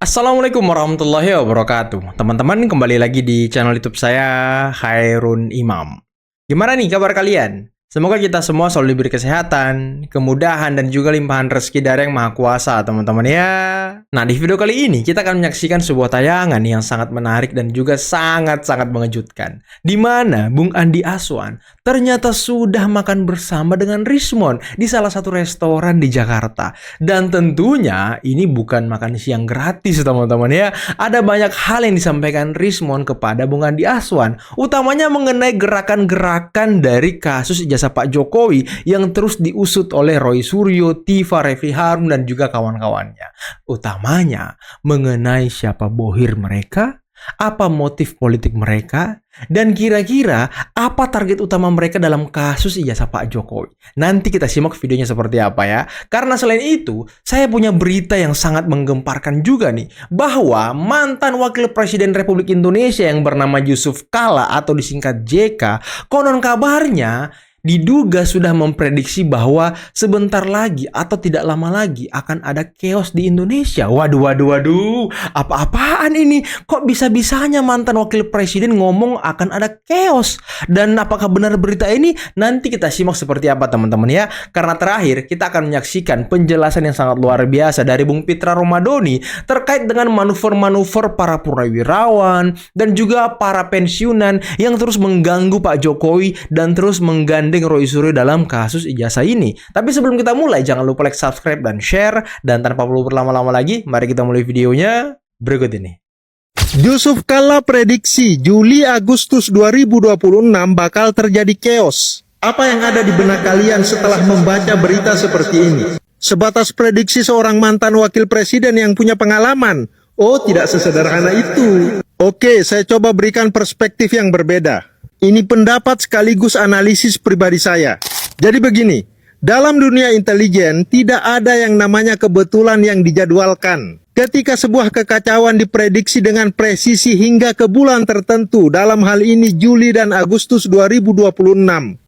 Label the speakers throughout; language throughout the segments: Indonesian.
Speaker 1: Assalamualaikum warahmatullahi wabarakatuh. Teman-teman, kembali lagi di channel YouTube saya, Khairun Imam. Gimana nih kabar kalian? Semoga kita semua selalu diberi kesehatan, kemudahan, dan juga limpahan rezeki dari Yang Maha Kuasa, teman-teman ya. Nah, di video kali ini kita akan menyaksikan sebuah tayangan yang sangat menarik dan juga sangat-sangat mengejutkan. Di mana Bung Andi Aswan ternyata sudah makan bersama dengan Rismon di salah satu restoran di Jakarta. Dan tentunya ini bukan makan siang gratis, teman-teman ya. Ada banyak hal yang disampaikan Rismon kepada Bung Andi Aswan, utamanya mengenai gerakan-gerakan dari kasus ijazah Pak Jokowi yang terus diusut oleh Roy Suryo, Tiva, Refli Harun, dan juga kawan-kawannya. Utamanya mengenai siapa bohir mereka, apa motif politik mereka, dan kira-kira apa target utama mereka dalam kasus ijazah Pak Jokowi. Nanti kita simak videonya seperti apa ya. Karena selain itu, saya punya berita yang sangat menggemparkan juga nih, bahwa mantan Wakil Presiden Republik Indonesia yang bernama Yusuf Kala atau disingkat JK, konon kabarnya diduga sudah memprediksi bahwa sebentar lagi atau tidak lama lagi akan ada chaos di Indonesia. Waduh. Apa-apaan ini? Kok bisa-bisanya mantan wakil presiden ngomong akan ada chaos? Dan apakah benar berita ini? Nanti kita simak seperti apa, teman-teman ya. Karena terakhir kita akan menyaksikan penjelasan yang sangat luar biasa dari Bung Pitra Romadoni terkait dengan manuver-manuver para purnawirawan dan juga para pensiunan yang terus mengganggu Pak Jokowi dan terus menggandeng Roy Suryo dalam kasus ijazah ini. Tapi sebelum kita mulai, jangan lupa like, subscribe, dan share. Dan tanpa perlu berlama-lama lagi, mari kita mulai videonya berikut ini.
Speaker 2: Yusuf Kala prediksi Juli-Agustus 2026 bakal terjadi chaos. Apa yang ada di benak kalian setelah membaca berita seperti ini? Sebatas prediksi seorang mantan wakil presiden yang punya pengalaman? Oh, tidak sesederhana itu. Oke, saya coba berikan perspektif yang berbeda. Ini pendapat sekaligus analisis pribadi saya. Jadi begini, dalam dunia intelijen tidak ada yang namanya kebetulan yang dijadwalkan. Ketika sebuah kekacauan diprediksi dengan presisi hingga ke bulan tertentu, dalam hal ini Juli dan Agustus 2026.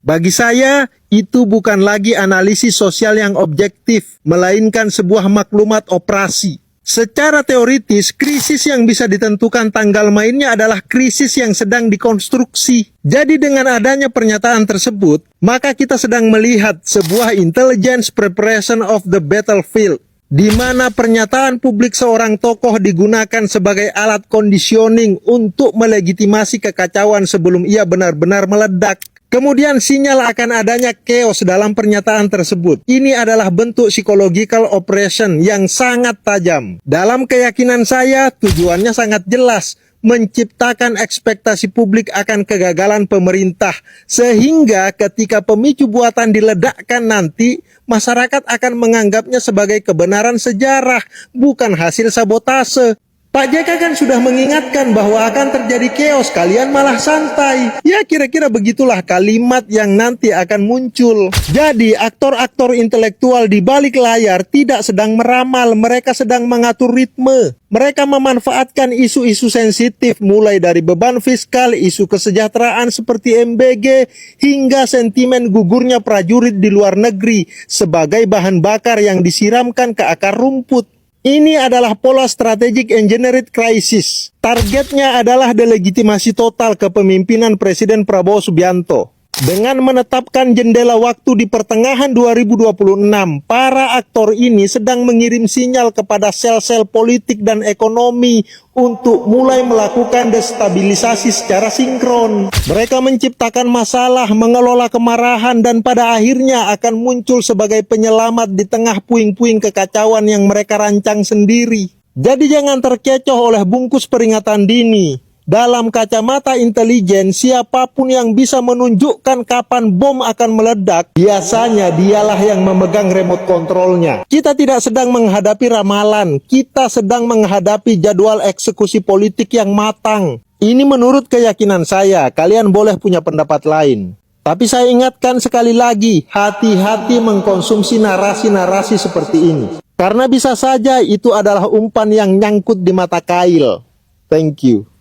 Speaker 2: Bagi saya, itu bukan lagi analisis sosial yang objektif, melainkan sebuah maklumat operasi. Secara teoritis, krisis yang bisa ditentukan tanggal mainnya adalah krisis yang sedang dikonstruksi. Jadi dengan adanya pernyataan tersebut, maka kita sedang melihat sebuah intelligence preparation of the battlefield, di mana pernyataan publik seorang tokoh digunakan sebagai alat conditioning untuk melegitimasi kekacauan sebelum ia benar-benar meledak. Kemudian sinyal akan adanya chaos dalam pernyataan tersebut. Ini adalah bentuk psychological operation yang sangat tajam. Dalam keyakinan saya, tujuannya sangat jelas, menciptakan ekspektasi publik akan kegagalan pemerintah. Sehingga ketika pemicu buatan diledakkan nanti, masyarakat akan menganggapnya sebagai kebenaran sejarah, bukan hasil sabotase. Pak JK kan sudah mengingatkan bahwa akan terjadi chaos, kalian malah santai. Ya kira-kira begitulah kalimat yang nanti akan muncul. Jadi aktor-aktor intelektual di balik layar tidak sedang meramal, mereka sedang mengatur ritme. Mereka memanfaatkan isu-isu sensitif mulai dari beban fiskal, isu kesejahteraan seperti MBG, hingga sentimen gugurnya prajurit di luar negeri sebagai bahan bakar yang disiramkan ke akar rumput. Ini adalah pola strategic engineered crisis. Targetnya adalah delegitimasi total kepemimpinan Presiden Prabowo Subianto. Dengan menetapkan jendela waktu di pertengahan 2026, para aktor ini sedang mengirim sinyal kepada sel-sel politik dan ekonomi untuk mulai melakukan destabilisasi secara sinkron. Mereka menciptakan masalah, mengelola kemarahan, dan pada akhirnya akan muncul sebagai penyelamat di tengah puing-puing kekacauan yang mereka rancang sendiri. Jadi jangan terkecoh oleh bungkus peringatan dini. Dalam kacamata intelijen, siapapun yang bisa menunjukkan kapan bom akan meledak, biasanya dialah yang memegang remote kontrolnya. Kita tidak sedang menghadapi ramalan, kita sedang menghadapi jadwal eksekusi politik yang matang. Ini menurut keyakinan saya, kalian boleh punya pendapat lain. Tapi saya ingatkan sekali lagi, hati-hati mengkonsumsi narasi-narasi seperti ini. Karena bisa saja itu adalah umpan yang nyangkut di mata kail. Thank you.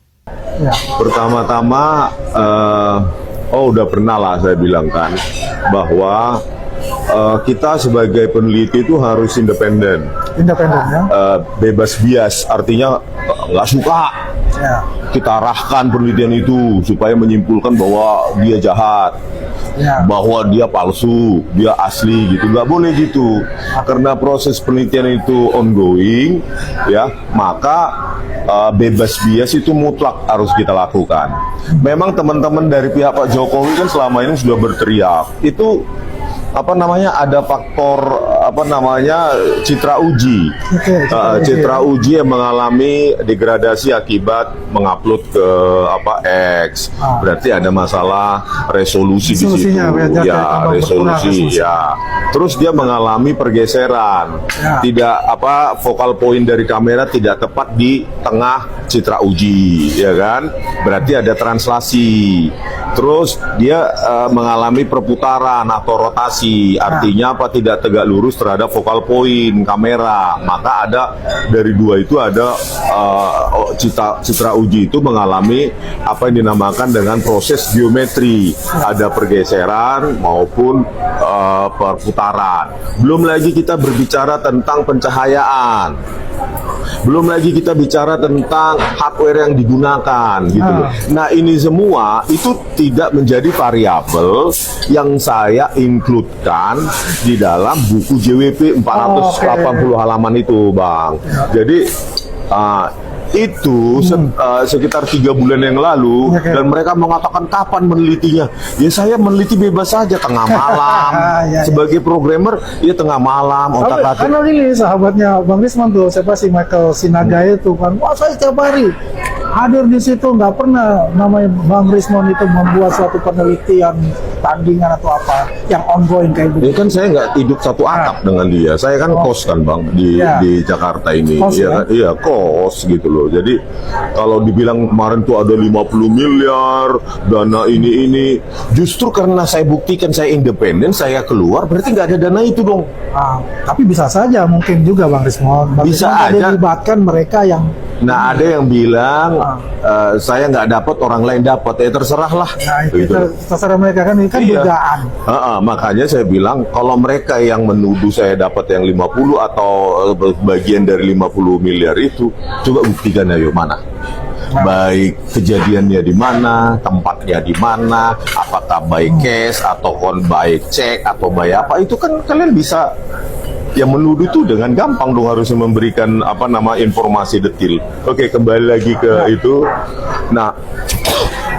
Speaker 3: Pertama-tama, udah pernah lah saya bilang kan, bahwa kita sebagai peneliti itu harus independen,
Speaker 4: Independen ya.
Speaker 3: bebas bias, artinya nggak suka
Speaker 4: Ya.
Speaker 3: kita arahkan penelitian itu supaya menyimpulkan bahwa dia jahat,
Speaker 4: Ya.
Speaker 3: bahwa dia palsu, dia asli gitu. Nggak boleh gitu, karena proses penelitian itu ongoing ya, maka bebas bias itu mutlak harus kita lakukan. Memang teman-teman dari pihak Pak Jokowi kan selama ini sudah berteriak itu ada faktor citra uji.
Speaker 4: Oke,
Speaker 3: Citra uji yang mengalami degradasi akibat mengupload ke X. Berarti ada masalah resolusi di situ.
Speaker 4: Resolusinya,
Speaker 3: Ya, resolusi ya. Terus dia mengalami pergeseran.
Speaker 4: Ya.
Speaker 3: Tidak focal point dari kamera tidak tepat di tengah citra uji, ya kan? Berarti ada translasi. Terus dia mengalami perputaran atau rotasi. Artinya tidak tegak lurus terhadap focal point kamera. Maka ada dari dua itu ada citra uji itu mengalami apa yang dinamakan dengan proses geometri. Ada pergeseran maupun perputaran. Belum lagi kita berbicara tentang pencahayaan. Belum lagi kita bicara tentang hardware yang digunakan gitu loh. Nah, ini semua itu tidak menjadi variabel yang saya include-kan di dalam buku JWP 480 halaman itu, Bang. Jadi itu sekitar 3 bulan yang lalu dan mereka mengatakan kapan menelitinya. Ya saya meneliti bebas saja tengah malam. Sebagai programmer ya tengah malam otak-atik.
Speaker 4: Karena ini sahabatnya Bang Risman tuh, siapa sih, Michael Sinaga itu kan, wah saya tiap hari hadir di situ, nggak pernah namanya Bang Risman itu membuat suatu penelitian tandingan atau apa yang ongoing kayak
Speaker 3: Ya
Speaker 4: gitu.
Speaker 3: kan saya nggak hidup satu atap dengan dia. Saya kan kos kan Bang di Jakarta ini.
Speaker 4: Kos,
Speaker 3: Iya
Speaker 4: ya?
Speaker 3: kan? Iya kos gitu loh. Jadi kalau dibilang kemarin tuh ada 50 miliar dana ini, justru karena saya buktikan saya independen, saya keluar, berarti nggak ada dana itu dong.
Speaker 4: Tapi bisa saja mungkin juga Bang Risman.
Speaker 3: Bisa
Speaker 4: Risman
Speaker 3: aja.
Speaker 4: dilibatkan mereka yang
Speaker 3: Nah ada yang bilang saya nggak dapat, orang lain dapat, ya terserah lah.
Speaker 4: itu
Speaker 3: Gitu.
Speaker 4: terserah mereka kan, ini kan
Speaker 3: Iya.
Speaker 4: dugaan.
Speaker 3: Makanya saya bilang kalau mereka yang menuduh saya dapat yang 50 atau bagian dari 50 miliar itu, coba buktikan ayo mana. Baik kejadiannya di mana, tempatnya di mana, apakah by cash atau by cek atau by apa, itu kan kalian bisa. Yang menuduh itu dengan gampang dong harusnya memberikan informasi detail. Oke, kembali lagi ke itu. Nah,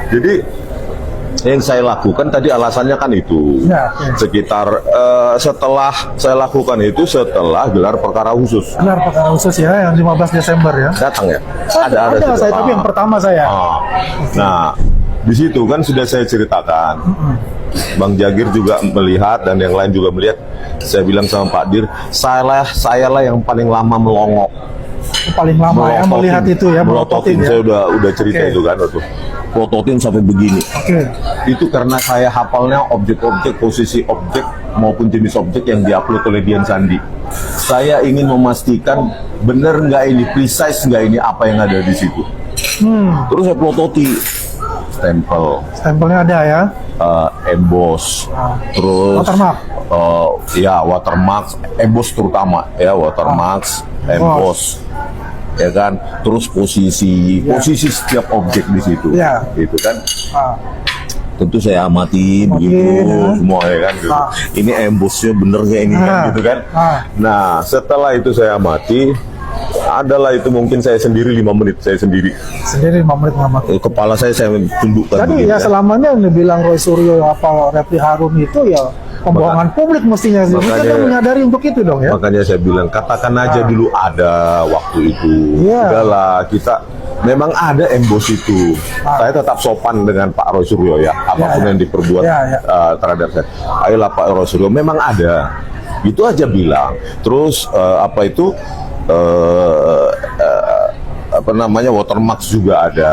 Speaker 3: jadi yang saya lakukan tadi alasannya kan itu sekitar setelah saya lakukan itu setelah gelar perkara khusus.
Speaker 4: Gelar perkara khusus ya, yang 15 Desember ya.
Speaker 3: Datang ya?
Speaker 4: Ada
Speaker 3: juga.
Speaker 4: saya, tapi yang pertama saya.
Speaker 3: Nah, di situ kan sudah saya ceritakan. Bang Jagir juga melihat dan yang lain juga melihat. Saya bilang sama Pak Dir, saya lah yang paling lama melongok.
Speaker 4: Paling lama ya melihat itu ya,
Speaker 3: melototin. Saya udah cerita itu kan tuh. Melototin sampai begini. Itu karena saya hafalnya objek-objek, posisi objek maupun jenis objek yang diupload oleh Dian Sandi. Saya ingin memastikan benar nggak ini, precise nggak ini apa yang ada di situ. Terus saya pelototi.
Speaker 4: Stempelnya ada ya.
Speaker 3: Emboss, terus
Speaker 4: watermark.
Speaker 3: Watermark, emboss terutama ya, watermark, emboss, ya kan. Terus posisi setiap objek di situ, gitu kan. Tentu saya amati begitu semua ya kan. Gitu. Ini embossnya bener nggak ini kan, gitu kan. Nah setelah itu saya amati. Adalah itu mungkin saya sendiri 5 menit, saya sendiri
Speaker 4: 5 menit mengamati.
Speaker 3: Kepala saya tundukkan.
Speaker 4: Jadi ya selamanya yang dibilang Roy Suryo apa Refli Harun itu ya pembohongan publik mestinya. Makanya menyadari untuk itu dong ya.
Speaker 3: Makanya saya bilang katakan aja dulu ada waktu itu. Udahlah kita memang ada emboss itu. Saya tetap sopan dengan Pak Roy Suryo ya. Apapun yang diperbuat terhadap saya. Ayolah Pak Roy Suryo, memang ada. Itu aja bilang. Terus watermark juga ada,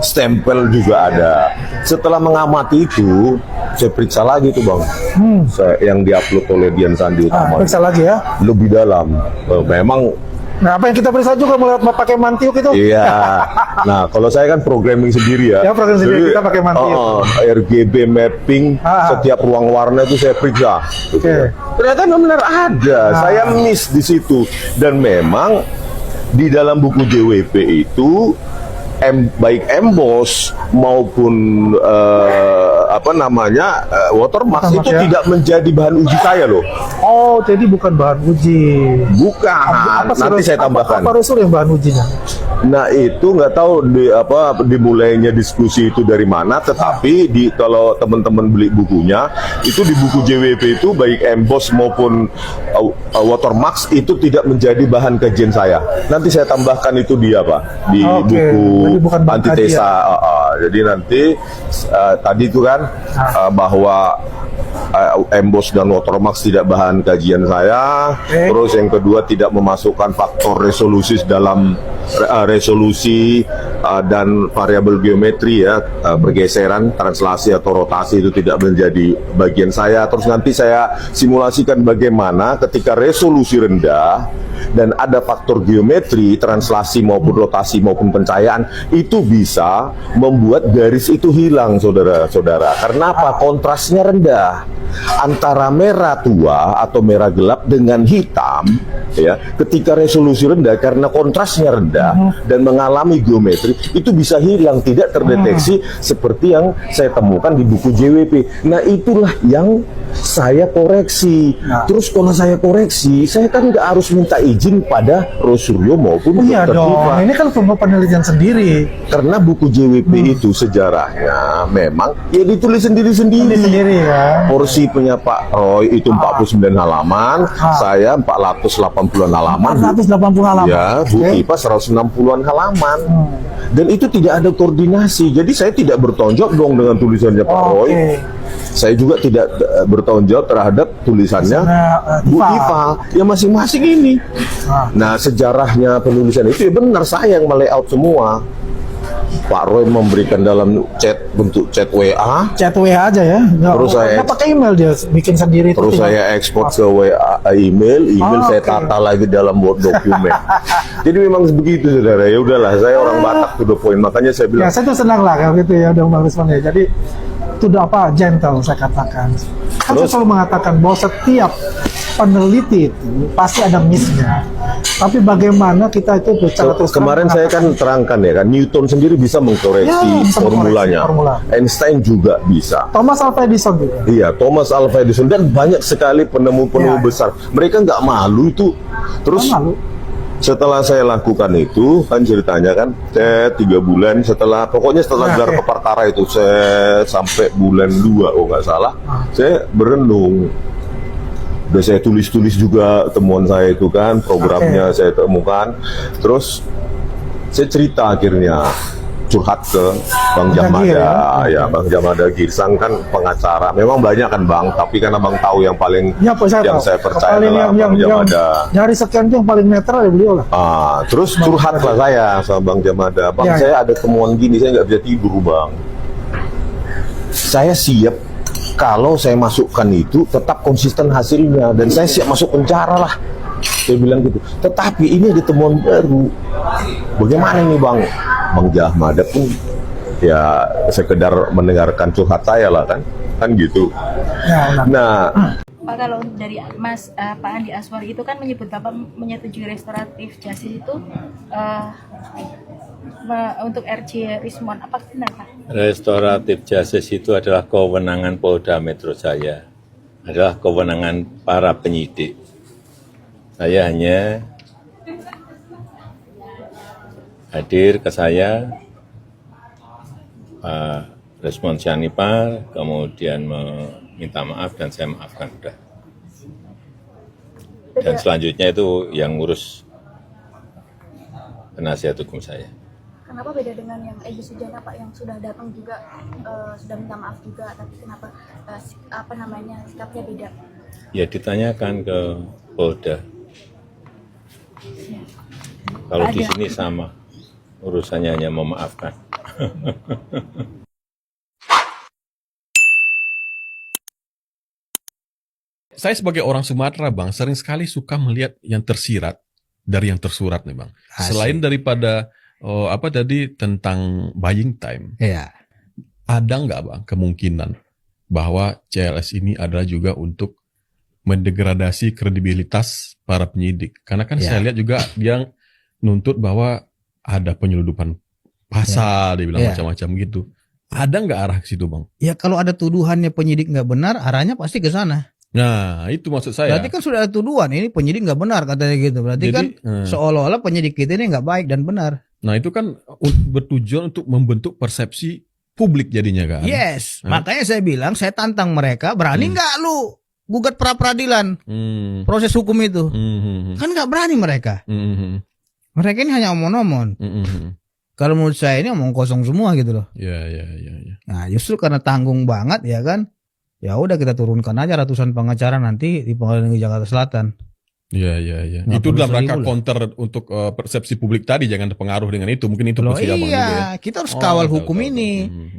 Speaker 3: stempel juga ada. Setelah mengamati itu, saya periksa lagi tuh Bang, yang diupload oleh Dian Sandi utama.
Speaker 4: Periksa lagi ya.
Speaker 3: Lebih dalam. Memang
Speaker 4: Nah, apa yang kita periksa juga melihat pakai mantiuk itu.
Speaker 3: Iya. Nah, kalau saya kan programming sendiri ya.
Speaker 4: Ya, program sendiri, kita pakai mantiuk.
Speaker 3: RGB mapping setiap ruang warna itu saya periksa.
Speaker 4: Oke.
Speaker 3: Ternyata benar ada. Saya miss di situ. Dan memang di dalam buku JWP itu baik emboss maupun watermark
Speaker 4: Watermark,
Speaker 3: itu
Speaker 4: ya.
Speaker 3: tidak menjadi bahan uji saya loh.
Speaker 4: Oh, jadi bukan bahan uji.
Speaker 3: Bukan. Nanti saya tambahkan.
Speaker 4: Apa resur yang bahan ujinya?
Speaker 3: Nah, itu nggak tahu dimulainya diskusi itu dari mana, tetapi kalau teman-teman beli bukunya itu di buku JWP itu baik emboss maupun watermark itu tidak menjadi bahan kajian saya. Nanti saya tambahkan itu di di buku
Speaker 4: Jadi bukan bahan
Speaker 3: antitesa. Jadi nanti tadi itu kan bahwa emboss dan watermark tidak bahan kajian saya. Terus yang kedua tidak memasukkan faktor resolusi dalam resolusi dan variabel geometri ya, pergeseran, translasi atau rotasi itu tidak menjadi bagian saya. Terus nanti saya simulasikan bagaimana ketika resolusi rendah dan ada faktor geometri, translasi maupun rotasi maupun pencahayaan, itu bisa membuat garis itu hilang, saudara-saudara. Karena apa? Kontrasnya rendah antara merah tua atau merah gelap dengan hitam ya. Ketika resolusi rendah karena kontrasnya rendah dan mengalami geometri, itu bisa hilang, tidak terdeteksi seperti yang saya temukan di buku JWP. Nah, itulah yang saya koreksi. Terus kalau saya koreksi, saya kan nggak harus minta izin pada Rosuryo maupun
Speaker 4: Iya
Speaker 3: Dr.
Speaker 4: dong,
Speaker 3: Diva.
Speaker 4: ini kan penelitian sendiri.
Speaker 3: Karena buku JWP itu sejarahnya memang ya ditulis sendiri-sendiri.
Speaker 4: Sendiri kan.
Speaker 3: Porsi punya Pak Roy itu 49 halaman, saya 480-an halaman.
Speaker 4: 480 halaman.
Speaker 3: Ya, Bu Diva 160-an halaman. Dan itu tidak ada koordinasi. Jadi saya tidak bertanggung jawab dong dengan tulisannya Pak Roy. Saya juga tidak bertanggung jawab terhadap tulisannya Bu Diva. Ya masing-masing ini. Nah, sejarahnya penulisan itu ya benar saya yang melayout semua. Pak Roy memberikan dalam bentuk chat WA.
Speaker 4: Chat WA aja ya.
Speaker 3: Terus saya
Speaker 4: pakai email dia bikin sendiri.
Speaker 3: Terus saya ekspor ke WA email saya tata lagi dalam Word document. Jadi memang begitu, saudara. Ya udahlah, saya orang Batak to the point. Makanya saya bilang.
Speaker 4: Ya, saya tuh senang lah kalau gitu ya, Bang Risman ya. Jadi itu udah gentle saya katakan. Kan saya selalu mengatakan bahwa setiap peneliti itu pasti ada miss-nya. Tapi bagaimana kita itu bicara terus
Speaker 3: kemarin saya kan terangkan ya kan, Newton sendiri bisa mengkoreksi formulanya. Einstein juga bisa.
Speaker 4: Thomas Alva Edison juga.
Speaker 3: Iya, Thomas Alva Edison dan banyak sekali penemu-penemu besar. Mereka nggak malu itu. Terus setelah saya lakukan itu kan ceritanya kan, saya 3 bulan pokoknya setelah gelar perkara itu saya sampai bulan 2 nggak salah, saya berenung. Udah saya tulis-tulis juga temuan saya itu kan, programnya saya temukan. Terus saya cerita akhirnya curhat ke Bang Jamada, ya Bang Jamada Girsang kan pengacara. Memang banyak kan Bang, tapi karena Bang tahu yang paling saya percaya adalah Bang Jamada.
Speaker 4: Dari sekian itu yang paling netral ya beliau lah.
Speaker 3: Terus curhat lah saya sama Bang Jamada. Bang, saya ada temuan gini, saya nggak bisa tidur Bang. Saya siap kalau saya masukkan itu tetap konsisten hasilnya dan saya siap masuk penjara lah. Saya bilang gitu. Tetapi ini ada temuan baru. Bagaimana nih Bang? Bang Jamada pun ya sekedar mendengarkan curhat saya lah kan gitu. Nah,
Speaker 5: Pak, kalau dari Mas Pak Andi Aswari itu kan menyebut Bapak menyetujui restoratif justice itu untuk RJ Rismon, apa benar Pak?
Speaker 6: Restoratif justice itu adalah kewenangan Polda Metro Jaya, adalah kewenangan para penyidik. Saya hanya hadir ke saya, Pak Resmon Syanipar, kemudian meminta maaf dan saya maafkan sudah. Dan selanjutnya itu yang ngurus penasihat hukum saya.
Speaker 5: Kenapa beda dengan yang Egy Sujana Pak, yang sudah datang juga sudah minta maaf juga, tapi kenapa sikapnya beda?
Speaker 6: Ya ditanyakan ke Polda. Kalau di sini sama, urusannya hanya memaafkan.
Speaker 7: Saya sebagai orang Sumatera, Bang, sering sekali suka melihat yang tersirat dari yang tersurat nih Bang.
Speaker 8: Asik.
Speaker 7: Selain daripada apa tadi tentang buying time,
Speaker 8: Iya.
Speaker 7: ada nggak Bang kemungkinan bahwa CLS ini adalah juga untuk mendegradasi kredibilitas para penyidik? Karena kan
Speaker 8: Ya.
Speaker 7: saya lihat juga dia nuntut bahwa ada penyeludupan pasal, dia bilang
Speaker 8: Ya.
Speaker 7: macam-macam gitu. Ada nggak arah ke situ Bang?
Speaker 8: Ya kalau ada tuduhannya penyidik nggak benar, arahnya pasti ke sana.
Speaker 7: Nah itu maksud saya.
Speaker 8: Berarti kan sudah ada tuduhan, ini penyidik nggak benar katanya gitu. Berarti
Speaker 7: Jadi,
Speaker 8: kan seolah-olah penyidik kita ini nggak baik dan benar.
Speaker 7: nah itu kan bertujuan untuk membentuk persepsi publik jadinya kan.
Speaker 8: Yes, makanya saya bilang saya tantang mereka, berani nggak lu gugat pra peradilan proses hukum itu? Kan nggak berani mereka. Mereka ini hanya omong-omong. Kalau menurut saya ini omong kosong semua gitu loh.
Speaker 7: Ya.
Speaker 8: Nah justru karena tanggung banget ya kan, ya udah kita turunkan aja ratusan pengacara nanti di Pengadilan Negeri Jakarta Selatan.
Speaker 7: Ya.
Speaker 8: Nggak
Speaker 7: Itu
Speaker 8: perlu
Speaker 7: dalam rangka
Speaker 8: 1.000 lah.
Speaker 7: counter untuk persepsi publik tadi, jangan terpengaruh dengan itu. Mungkin itu
Speaker 8: Loh
Speaker 7: posisi Abang juga ya.
Speaker 8: iya, kita harus kawal
Speaker 7: tahu,
Speaker 8: hukum
Speaker 7: tahu.
Speaker 8: ini.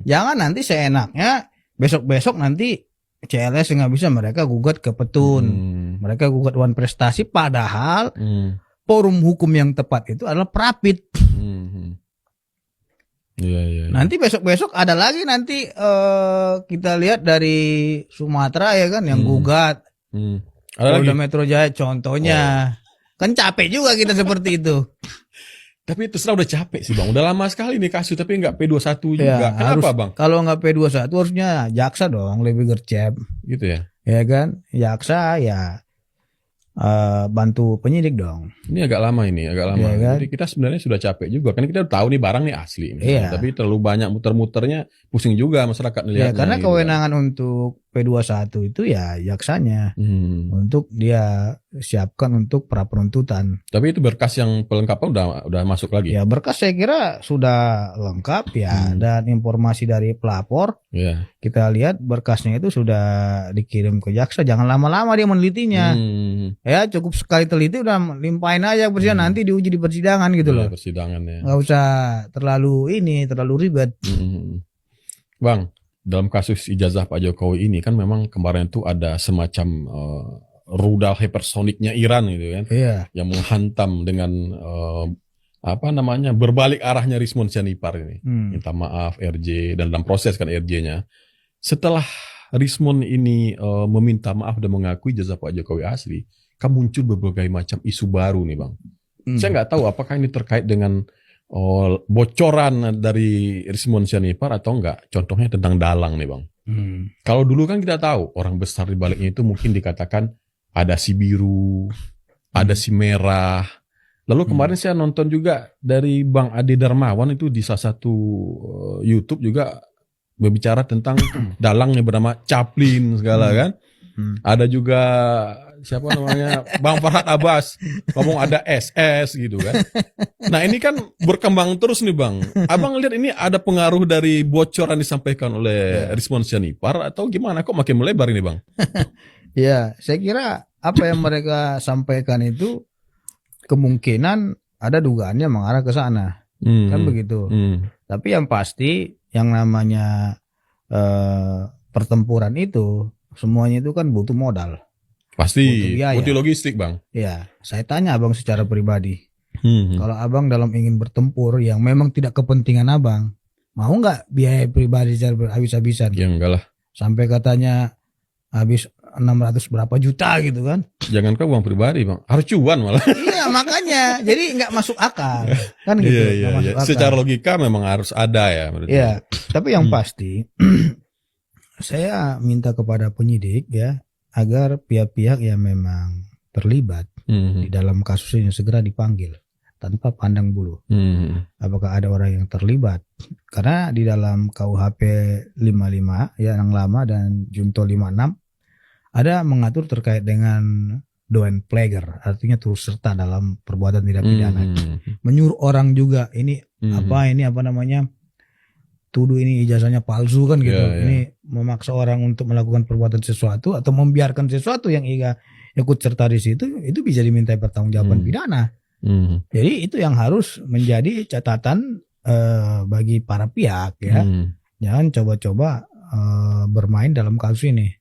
Speaker 8: Jangan nanti seenaknya besok-besok nanti CLS nggak bisa, mereka gugat ke Petun, mereka gugat Wan Prestasi, padahal forum hukum yang tepat itu adalah Prapit.
Speaker 7: Iya.
Speaker 8: Nanti besok-besok ada lagi nanti kita lihat dari Sumatera ya kan yang gugat.
Speaker 7: Ada lagi.
Speaker 8: Polda Metro Jaya contohnya. Kan capek juga kita seperti itu.
Speaker 7: Tapi terserah udah capek sih Bang. Udah lama sekali nih kasus tapi nggak P21 juga.
Speaker 8: Ya,
Speaker 7: Kenapa
Speaker 8: harus,
Speaker 7: Bang?
Speaker 8: kalau nggak P21 harusnya jaksa dong lebih gercep.
Speaker 7: Gitu ya.
Speaker 8: Ya kan? Jaksa ya bantu penyidik dong.
Speaker 7: Ini agak lama ini, agak lama.
Speaker 8: Iya kan?
Speaker 7: Jadi kita sebenarnya sudah capek juga. Kan kita udah tahu nih barang nih asli. Misalnya.
Speaker 8: Iya.
Speaker 7: Tapi terlalu banyak muter-muternya pusing juga masyarakat
Speaker 8: Ya
Speaker 7: melihatnya.
Speaker 8: karena
Speaker 7: gitu
Speaker 8: kewenangan untuk P21 itu ya jaksanya. Untuk dia siapkan untuk pra penuntutan.
Speaker 7: Tapi itu berkas yang pelengkapnya udah masuk lagi.
Speaker 8: Ya berkas saya kira sudah lengkap ya, dan informasi dari pelapor
Speaker 7: Iya.
Speaker 8: kita lihat berkasnya itu sudah dikirim ke jaksa. Jangan lama-lama dia menelitinya. Ya cukup sekali teliti udah limpahin aja ke persidangan, nanti diuji di persidangan gitu loh.
Speaker 7: Persidangan ya.
Speaker 8: Nggak usah terlalu ribet.
Speaker 7: Bang, dalam kasus ijazah Pak Jokowi ini kan memang kemarin tuh ada semacam rudal hypersoniknya Iran gitu kan.
Speaker 8: Iya.
Speaker 7: Yang menghantam dengan berbalik arahnya Rismon Sianipar ini. Minta maaf RJ, dan dalam proses kan RJ-nya. Setelah Rismon ini meminta maaf dan mengakui ijazah Pak Jokowi asli, kan muncul berbagai macam isu baru nih Bang. Saya nggak tahu apakah ini terkait dengan bocoran dari Rismon Sianipar atau enggak. Contohnya tentang dalang nih Bang. Kalau dulu kan kita tahu orang besar di baliknya itu mungkin dikatakan ada si biru, ada si merah. Lalu kemarin saya nonton juga dari Bang Ade Darmawan itu di salah satu YouTube juga berbicara tentang dalang yang bernama Chaplin segala kan. Ada juga siapa namanya Bang Farhad Abbas ngomong ada SS gitu kan. Nah ini kan berkembang terus nih Bang. Abang lihat ini ada pengaruh dari bocoran disampaikan oleh Rismon Sianipar atau gimana? Kok makin melebar ini Bang?
Speaker 8: Ya saya kira apa yang mereka sampaikan itu kemungkinan ada dugaannya mengarah ke sana. Kan begitu. Tapi yang pasti yang namanya pertempuran itu semuanya itu kan butuh modal.
Speaker 7: Pasti
Speaker 8: biaya.
Speaker 7: butuh logistik Bang.
Speaker 8: Ya, saya tanya Abang secara pribadi. Kalau Abang dalam ingin bertempur yang memang tidak kepentingan Abang, mau nggak biaya pribadi secara habis-habisan?
Speaker 7: Ya enggak lah.
Speaker 8: Sampai katanya habis 600 berapa juta gitu kan?
Speaker 7: Jangan kau uang pribadi Bang, harus cuan malah.
Speaker 8: Iya makanya, jadi nggak masuk akal kan gitu.
Speaker 7: Iya.
Speaker 8: Masuk akal.
Speaker 7: Secara logika memang harus ada ya.
Speaker 8: Iya, tapi yang pasti saya minta kepada penyidik ya agar pihak-pihak yang memang terlibat di dalam kasus ini segera dipanggil tanpa pandang bulu. Apakah ada orang yang terlibat? Karena di dalam KUHP 55 ya yang lama dan Junto 56 ada mengatur terkait dengan doenpleger, artinya turut serta dalam perbuatan tidak pidana. Menyuruh orang juga ini tuduh ini ijazahnya palsu kan gitu. Ini memaksa orang untuk melakukan perbuatan sesuatu atau membiarkan sesuatu yang ikut serta di situ, itu bisa dimintai pertanggungjawaban pidana. Jadi itu yang harus menjadi catatan bagi para pihak ya. Jangan coba-coba bermain dalam kasus ini.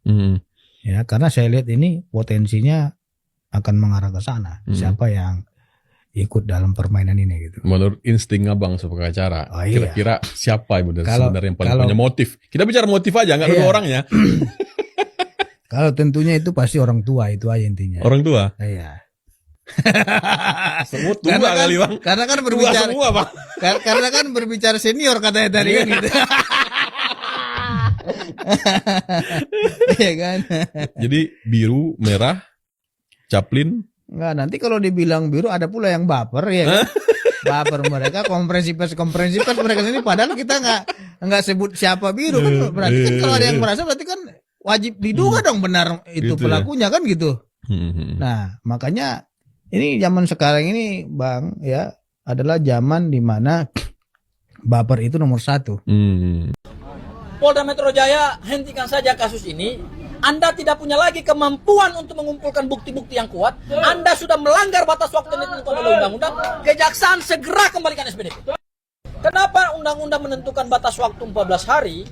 Speaker 8: Ya, karena saya lihat ini potensinya akan mengarah ke sana. Siapa yang ikut dalam permainan ini gitu.
Speaker 7: Menurut insting abang sebagai acara,
Speaker 8: Oh, iya.
Speaker 7: kira-kira siapa yang sebenarnya yang paling
Speaker 8: kalau-
Speaker 7: punya motif? Kita bicara motif aja, nggak
Speaker 8: Iya.
Speaker 7: ada orangnya.
Speaker 8: Kalau tentunya itu pasti orang tua, itu aja intinya.
Speaker 7: Orang tua.
Speaker 8: Iya.
Speaker 7: Semua tua
Speaker 8: Karena kan-
Speaker 7: kali bang.
Speaker 8: Karena kan
Speaker 7: Tua
Speaker 8: berbicara
Speaker 7: semua bang.
Speaker 8: karena kan berbicara senior katanya tadi kan gitu. Iya kan?
Speaker 7: Jadi biru, merah, Chaplin.
Speaker 8: Enggak, nanti kalau dibilang biru ada pula yang baper ya kan? Baper mereka konferensi pers mereka ini padahal kita nggak sebut siapa biru kan, berarti kan kalau ada yang merasa berarti kan wajib diduga dong benar itu
Speaker 7: Gitu ya.
Speaker 8: pelakunya kan gitu.
Speaker 7: Hmm.
Speaker 8: Nah, makanya ini zaman sekarang ini Bang ya adalah zaman di mana baper itu nomor 1.
Speaker 9: Polda Metro Jaya, hentikan saja kasus ini. Anda tidak punya lagi kemampuan untuk mengumpulkan bukti-bukti yang kuat. Anda sudah melanggar batas waktu yang ditentukan oleh undang-undang. Kejaksaan segera kembalikan SPDP. Kenapa undang-undang menentukan batas waktu 14 hari?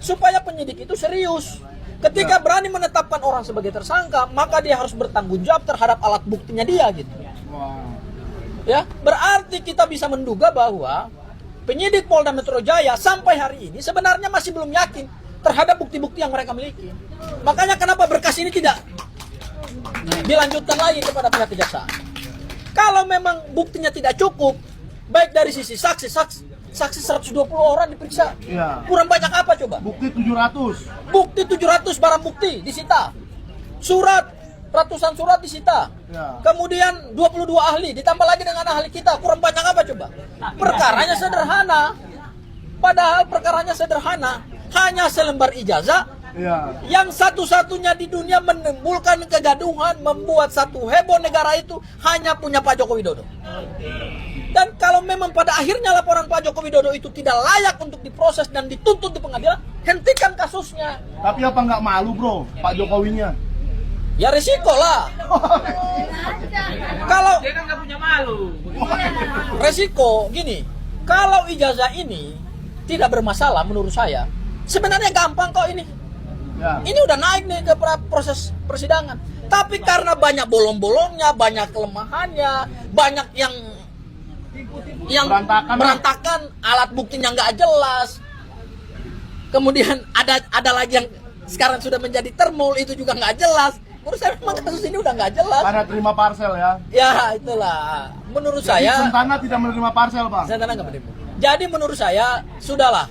Speaker 9: Supaya penyidik itu serius. Ketika berani menetapkan orang sebagai tersangka, maka dia harus bertanggung jawab terhadap alat buktinya dia gitu. Ya, berarti kita bisa menduga bahwa penyidik Polda Metro Jaya sampai hari ini sebenarnya masih belum yakin terhadap bukti-bukti yang mereka miliki. Makanya kenapa berkas ini tidak dilanjutkan lagi kepada pihak kejaksaan. Kalau memang buktinya tidak cukup, baik dari sisi saksi 120 orang diperiksa.
Speaker 4: Iya.
Speaker 9: Kurang banyak apa coba?
Speaker 4: Bukti 700.
Speaker 9: Bukti 700 barang bukti disita. Surat, ratusan surat disita.
Speaker 4: Ya.
Speaker 9: Kemudian 22 ahli, ditambah lagi dengan ahli kita. Kurang banyak apa coba? Perkaranya sederhana. Padahal perkaranya sederhana. Hanya selembar ijazah
Speaker 4: Iya.
Speaker 9: yang satu-satunya di dunia menimbulkan kegaduhan, membuat satu heboh negara itu hanya punya Pak Joko Widodo. Dan kalau memang pada akhirnya laporan Pak Joko Widodo itu tidak layak untuk diproses dan dituntut di pengadilan, hentikan kasusnya.
Speaker 4: Tapi apa nggak malu bro, Pak Jokowinya?
Speaker 9: Ya resiko lah. Kalau resiko gini, kalau ijazah ini tidak bermasalah menurut saya, sebenarnya gampang kok ini.
Speaker 4: Ya.
Speaker 9: Ini udah naik nih ke proses persidangan. Tapi karena banyak bolong-bolongnya, banyak kelemahannya, banyak yang berantakan, alat buktinya nggak jelas. Kemudian ada lagi yang sekarang sudah menjadi termul, itu juga nggak jelas. Menurut saya memang kasus ini udah nggak jelas.
Speaker 4: Karena terima parsel ya.
Speaker 9: Ya itulah. Menurut saya
Speaker 4: Sentana tidak menerima parsel bang.
Speaker 9: Sentana nggak menerima. Jadi menurut saya sudahlah.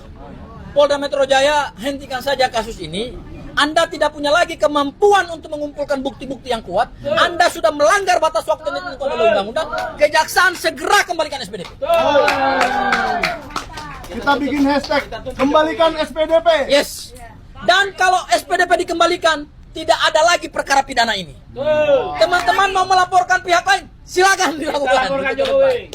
Speaker 9: Polda Metro Jaya, hentikan saja kasus ini. Anda tidak punya lagi kemampuan untuk mengumpulkan bukti-bukti yang kuat. Anda sudah melanggar batas waktu yang ditentukan oleh undang-undang. Kejaksaan segera kembalikan SPDP.
Speaker 4: Kita bikin hashtag kembalikan SPDP.
Speaker 9: Yes. Dan kalau SPDP dikembalikan, tidak ada lagi perkara pidana ini. Teman-teman mau melaporkan pihak lain, silakan dilakukan.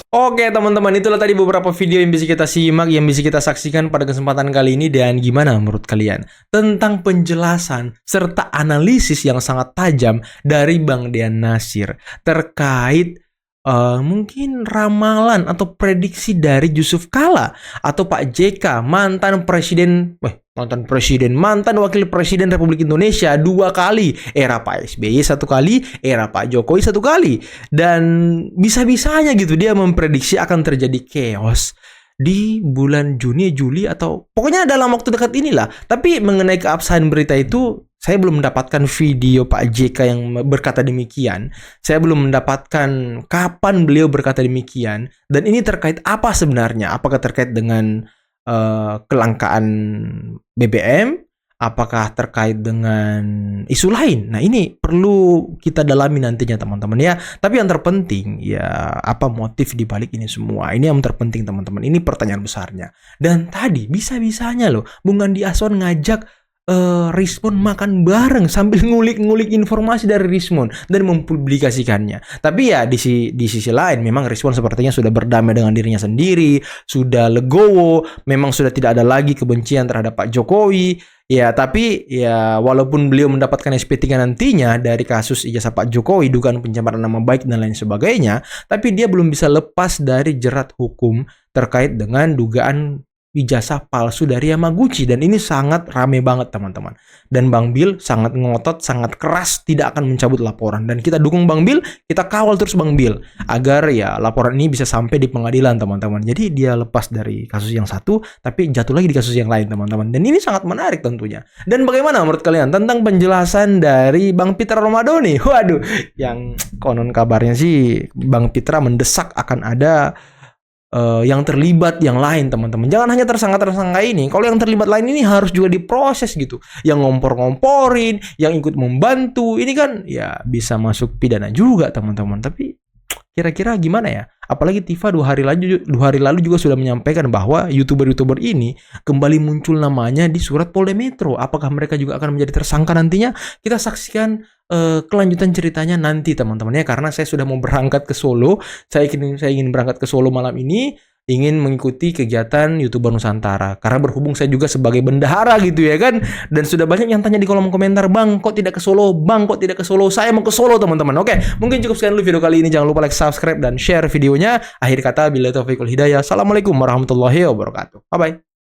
Speaker 1: Oke teman-teman, itulah tadi beberapa video yang bisa kita simak, yang bisa kita saksikan pada kesempatan kali ini. Dan gimana menurut kalian tentang penjelasan serta analisis yang sangat tajam dari Bang Dean Natsir terkait mungkin ramalan atau prediksi dari Yusuf Kalla atau Pak JK, mantan wakil presiden Republik Indonesia 2 kali, era Pak SBY 1 kali, era Pak Jokowi 1 kali, dan bisa-bisanya gitu dia memprediksi akan terjadi chaos di bulan Juni, Juli, atau pokoknya dalam waktu dekat inilah. Tapi mengenai keabsahan berita itu, saya belum mendapatkan video Pak JK yang berkata demikian. Saya belum mendapatkan kapan beliau berkata demikian. Dan ini terkait apa sebenarnya? Apakah terkait dengan kelangkaan BBM? Apakah terkait dengan isu lain? Nah, ini perlu kita dalami nantinya teman-teman ya. Tapi yang terpenting ya, apa motif di balik ini semua? Ini yang terpenting teman-teman. Ini pertanyaan besarnya. Dan tadi bisa-bisanya loh Bung Andi Aswan ngajak Rismon makan bareng sambil ngulik-ngulik informasi dari Rismon dan mempublikasikannya. Tapi ya di sisi lain memang Rismon sepertinya sudah berdamai dengan dirinya sendiri, sudah legowo, memang sudah tidak ada lagi kebencian terhadap Pak Jokowi. Ya, tapi ya walaupun beliau mendapatkan SP3 nantinya dari kasus ijazah Pak Jokowi, dugaan pencemaran nama baik dan lain sebagainya, tapi dia belum bisa lepas dari jerat hukum terkait dengan dugaan ijazah palsu dari Yamaguchi, dan ini sangat rame banget teman-teman. Dan Bang Bill sangat ngotot, sangat keras tidak akan mencabut laporan, dan kita dukung Bang Bill, kita kawal terus Bang Bill agar ya laporan ini bisa sampai di pengadilan teman-teman. Jadi dia lepas dari kasus yang satu tapi jatuh lagi di kasus yang lain teman-teman, dan ini sangat menarik tentunya. Dan bagaimana menurut kalian tentang penjelasan dari Bang Pitra Romadoni? Waduh, yang konon kabarnya sih Bang Pitra mendesak akan ada yang terlibat yang lain teman-teman. Jangan hanya tersangka-tersangka ini. Kalau yang terlibat lain ini harus juga diproses gitu. Yang ngompor-ngomporin, yang ikut membantu, ini kan ya bisa masuk pidana juga teman-teman. Tapi kira-kira gimana ya? Apalagi Tifa 2 hari lalu juga sudah menyampaikan bahwa YouTuber-YouTuber ini kembali muncul namanya di surat Polda Metro. Apakah mereka juga akan menjadi tersangka nantinya? Kita saksikan kelanjutan ceritanya nanti teman-teman ya, karena saya sudah mau berangkat ke Solo. Saya ingin berangkat ke Solo malam ini, ingin mengikuti kegiatan YouTuber Nusantara. Karena berhubung saya juga sebagai bendahara gitu ya kan. Dan sudah banyak yang tanya di kolom komentar, "Bang, kok tidak ke Solo? Bang, kok tidak ke Solo?" Saya mau ke Solo teman-teman. Oke, mungkin cukup sekian dulu video kali ini. Jangan lupa like, subscribe, dan share videonya. Akhir kata, billahi taufiq wal hidayah. Assalamualaikum warahmatullahi wabarakatuh. Bye-bye.